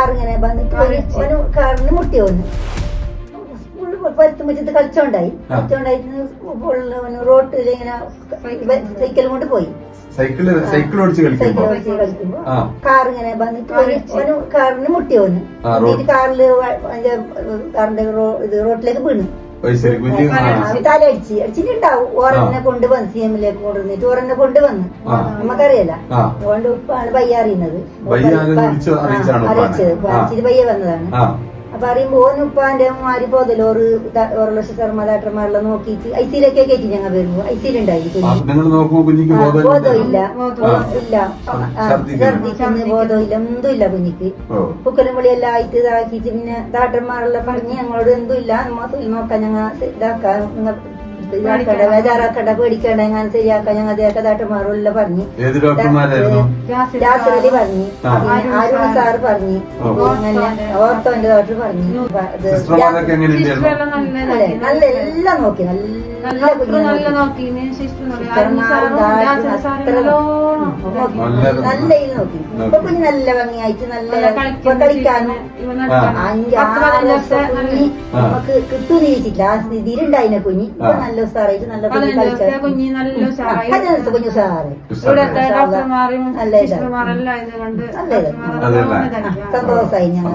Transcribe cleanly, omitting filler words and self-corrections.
കാറിങ്ങനെ വന്നിട്ട് കാറിന് മുട്ടി വന്നു പരുത്തുമ്പറ്റത്ത് കളിച്ചോണ്ടായിട്ട് റോട്ടിൽ ഇങ്ങനെ സൈക്കിൾ കൊണ്ട് പോയി. സൈക്കിൾ ഓടിച്ച് കളിക്കുമ്പോ കാറിങ്ങനെ വന്നിട്ട് കാറിന് മുട്ടി വന്നു. കാറിന്റെ റോട്ടിലേക്ക് വീണു. തലയടിച്ച് അടിച്ചിട്ടുണ്ടാവും. ഓറന്നെ കൊണ്ടുവന്ന് CM-ലേക്ക് കൊണ്ടുവന്നിട്ട് ഓറന്നെ കൊണ്ടുവന്ന് നമുക്കറിയില്ല. അതുകൊണ്ട് ഉപ്പാണ് പയ്യ അറിയുന്നത്. അറിയിച്ചത് പയ്യ വന്നതാണ്. അപ്പൊ അറിയുമ്പോ ഓനുപ്പാന്റെ മാരി പോതലോറ് 1 ലക്ഷം ശർമ്മദാട്ടന്മാരെല്ലാം നോക്കിയിട്ട് ഐസിയിലൊക്കെ കയറ്റി ഞങ്ങൾ വരുമ്പോ ഐസിയിലുണ്ടായി. ബോധമില്ല ഛർദിക്കുന്ന ബോധമില്ല എന്തുമില്ല കുഞ്ഞിക്ക്. പൂക്കലും വിളിയെല്ലാം ആയിട്ട് ഇതാക്കിയിട്ട് പിന്നെ ഡാക്ടർമാരെല്ലാം പറഞ്ഞ് ഞങ്ങളോട് എന്തുമില്ല നോക്കാൻ ഞങ്ങൾ ഇതാക്കാം ബേജാറാക്കണ്ട പേടിക്കണ്ട എങ്ങനെ ശരിയാക്കാൻ ഞങ്ങൾ ഡാക്ടർമാരെല്ലാം പറഞ്ഞു. രാത്രി പറഞ്ഞു ആരോഗ്യ സാറ് പറഞ്ഞു അങ്ങനെ ഓർത്തോന്റെ ഡോക്ടർ പറഞ്ഞു നല്ല എല്ലാം നോക്കി നല്ല നോക്കി നോക്കി. ഇപ്പൊ കുഞ്ഞ് നല്ല ഭംഗിയായിട്ട് നല്ല കളിക്കാനും 5-6 വർഷം കുഞ്ഞി നമുക്ക് കിട്ടുന്നില്ല ആ സ്ഥിതിയിലുണ്ടായിനെ കുഞ്ഞി. ഇപ്പൊ നല്ല ഉസാറായിട്ട് നല്ല കുഞ്ഞ് കളിക്കാൻ കുഞ്ഞ് ഉസാറായി നല്ല സന്തോഷമായി ഞങ്ങൾ.